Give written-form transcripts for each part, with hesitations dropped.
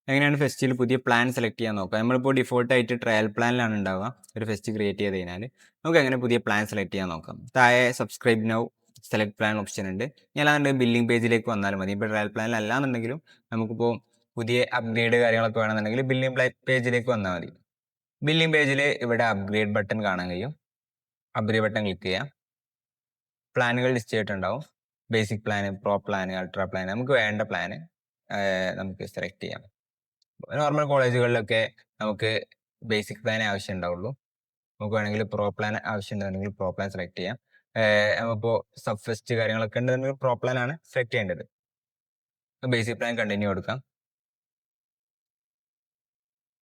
എങ്ങനെയാണ് ഫെസ്റ്റിൽ പുതിയ plan select ചെയ്യാൻ നോക്കുക. നമ്മളിപ്പോൾ ഡിഫോൾട്ടായിട്ട് ട്രയൽ പ്ലാനിലാണ് ഉണ്ടാവുക. ഒരു ഫെസ്റ്റ് ക്രിയേറ്റ് ചെയ്ത് കഴിഞ്ഞാൽ നമുക്ക് എങ്ങനെ പുതിയ പ്ലാൻ സെലക്ട് ചെയ്യാൻ നോക്കാം. താഴെ subscribe now select plan option ഉണ്ട്. ഞാൻ അല്ലാണ്ട് ബില്ലിംഗ് പേജിലേക്ക് വന്നാലും മതി. ഇപ്പോൾ ട്രയൽ പ്ലാനിൽ അല്ലാന്നുണ്ടെങ്കിലും നമുക്കിപ്പോൾ പുതിയ അപ്ഗ്രേഡ് കാര്യങ്ങളൊക്കെ വേണമെന്നുണ്ടെങ്കിൽ ബില്ലിംഗ് പേജിലേക്ക് വന്നാൽ മതി. ബില്ലിംഗ് പേജിൽ ഇവിടെ അപ്ഗ്രേഡ് ബട്ടൺ കാണാൻ കഴിയും. അപ്ഗ്രേഡ് ബട്ടൺ ക്ലിക്ക് ചെയ്യാം. പ്ലാനുകൾ ലിസ്റ്റ് ചെയ്തിട്ടുണ്ടാവും. Basic plan, pro plan, ultra plan, നമുക്ക് വേണ്ട പ്ലാന് നമുക്ക് സെലക്ട് ചെയ്യാം. നോർമൽ കോളേജുകളിലൊക്കെ നമുക്ക് ബേസിക് പ്ലാൻ ആവശ്യം ഉണ്ടാവുള്ളൂ. നമുക്ക് വേണമെങ്കിൽ പ്രോ പ്ലാൻ ആവശ്യം ഉണ്ടെന്നുണ്ടെങ്കിൽ പ്രോ പ്ലാൻ സെലക്ട് ചെയ്യാം. നമുക്കിപ്പോൾ സബ് ഫെസ്റ്റ് കാര്യങ്ങളൊക്കെ ഉണ്ടെന്നുണ്ടെങ്കിൽ പ്രോ പ്ലാൻ ആണ് സെലക്ട് ചെയ്യേണ്ടത്. ബേസിക് പ്ലാൻ കണ്ടിന്യൂ കൊടുക്കാം.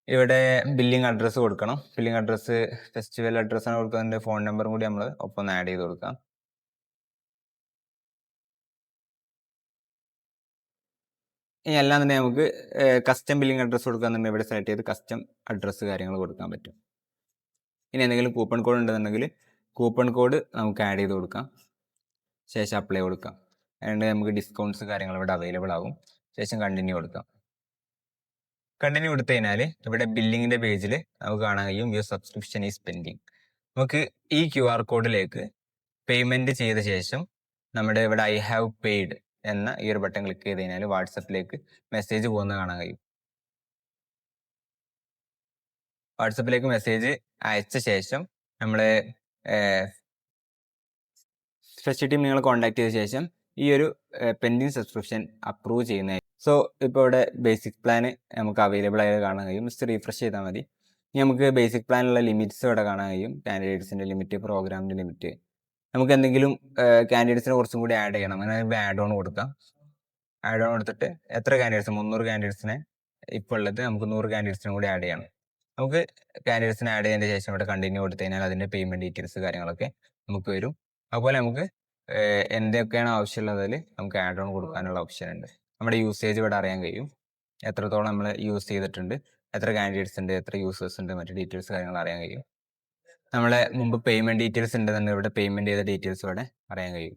ഇവിടെ ബില്ലിംഗ് അഡ്രസ്സ് കൊടുക്കണം. ബില്ലിംഗ് അഡ്രസ്സ് ഫെസ്റ്റിവൽ അഡ്രസ്സാണ് കൊടുക്കുന്നതിൻ്റെ ഫോൺ നമ്പറും കൂടി നമ്മൾ ഒപ്പം ആഡ് ചെയ്ത് കൊടുക്കാം. ഇനി അല്ലാന്നുണ്ടെങ്കിൽ നമുക്ക് കസ്റ്റം ബില്ലിംഗ് അഡ്രസ്സ് കൊടുക്കാന്നുണ്ടെങ്കിൽ ഇവിടെ സെലക്ട് ചെയ്ത് കസ്റ്റം അഡ്രസ്സ് കാര്യങ്ങൾ കൊടുക്കാൻ പറ്റും. ഇനി എന്തെങ്കിലും കൂപ്പൺ കോഡ് ഉണ്ടെന്നുണ്ടെങ്കിൽ കൂപ്പൺ കോഡ് നമുക്ക് ആഡ് ചെയ്ത് കൊടുക്കാം. ശേഷം അപ്ലൈ കൊടുക്കാം. അതുകൊണ്ട് നമുക്ക് ഡിസ്കൗണ്ട്സ് കാര്യങ്ങൾ ഇവിടെ അവൈലബിൾ ആകും. ശേഷം കണ്ടിന്യൂ കൊടുക്കാം. കണ്ടിന്യൂ കൊടുത്തു കഴിഞ്ഞാൽ ഇവിടെ ബില്ലിങ്ങിൻ്റെ പേജിൽ നമുക്ക് കാണാൻ കഴിയും യുവർ സബ്സ്ക്രിപ്ഷൻ ഈസ് പെൻഡിങ്. നമുക്ക് ഈ QR കോഡിലേക്ക് പേയ്മെൻറ്റ് ചെയ്ത ശേഷം നമ്മുടെ ഇവിടെ ഐ ഹാവ് പെയ്ഡ് എന്ന ഈ ഒരു ബട്ടൺ ക്ലിക്ക് ചെയ്ത് കഴിഞ്ഞാൽ വാട്സപ്പിലേക്ക് മെസ്സേജ് പോകുന്നത് കാണാൻ കഴിയും. വാട്സപ്പിലേക്ക് മെസ്സേജ് അയച്ച ശേഷം നമ്മളെ ഫെസ്റ്റ് ടീം നിങ്ങൾ കോൺടാക്ട് ചെയ്ത ശേഷം ഈ ഒരു പെൻഡിങ് സബ്സ്ക്രിപ്ഷൻ അപ്രൂവ് ചെയ്യുന്നതായിരിക്കും. സോ ഇപ്പോൾ ഇവിടെ ബേസിക് പ്ലാൻ നമുക്ക് അവൈലബിൾ ആയത് കാണാൻ കഴിയും. ജസ്റ്റ് റീഫ്രഷ് ചെയ്താൽ മതി. ഇനി നമുക്ക് ബേസിക് പ്ലാനുള്ള ലിമിറ്റ്സ് ഇവിടെ കാണാൻ കഴിയും. കാൻഡിഡേറ്റ്സിൻ്റെ ലിമിറ്റ്, പ്രോഗ്രാമിൻ്റെ ലിമിറ്റ്. നമുക്ക് എന്തെങ്കിലും കാൻഡിഡേറ്റ്സിനെ കുറച്ചും കൂടി ആഡ് ചെയ്യണം. അങ്ങനെ ആഡ് ഓൺ കൊടുക്കാം. ആഡ് ഓൺ കൊടുത്തിട്ട് എത്ര കാൻഡിഡേറ്റ്സ്, 300 കാൻഡിഡേറ്റ്സിനെ ഇപ്പോൾ ഉള്ളത് നമുക്ക് 100 കാൻഡിഡേറ്റ്സിനും കൂടി ആഡ് ചെയ്യണം. നമുക്ക് കാൻഡിഡേറ്റ്സിനെ ആഡ് ചെയ്തതിന് ശേഷം ഇവിടെ കണ്ടിന്യൂ കൊടുത്തു കഴിഞ്ഞാൽ അതിൻ്റെ പേയ്മെൻറ്റ് ഡീറ്റെയിൽസ് കാര്യങ്ങളൊക്കെ നമുക്ക് വരും. അതുപോലെ നമുക്ക് എന്തൊക്കെയാണ് ആവശ്യമുള്ളതിൽ നമുക്ക് ആഡ് ഓൺ കൊടുക്കാനുള്ള ഓപ്ഷൻ ഉണ്ട്. നമ്മുടെ യൂസേജ് ഇവിടെ അറിയാൻ കഴിയും. എത്രത്തോളം നമ്മൾ യൂസ് ചെയ്തിട്ടുണ്ട്, എത്ര കാൻഡിഡേറ്റ്സ് ഉണ്ട്, എത്ര യൂസേഴ്സ് ഉണ്ട്, മറ്റു ഡീറ്റെയിൽസ് കാര്യങ്ങൾ അറിയാൻ കഴിയും. നമ്മളെ മുമ്പ് പേയ്മെൻറ്റ് ഡീറ്റെയിൽസ് ഉണ്ടെന്നുണ്ടെങ്കിൽ ഇവിടെ പേയ്മെൻറ്റ് ചെയ്ത ഡീറ്റെയിൽസ് ഇവിടെ അറിയാൻ കഴിയും.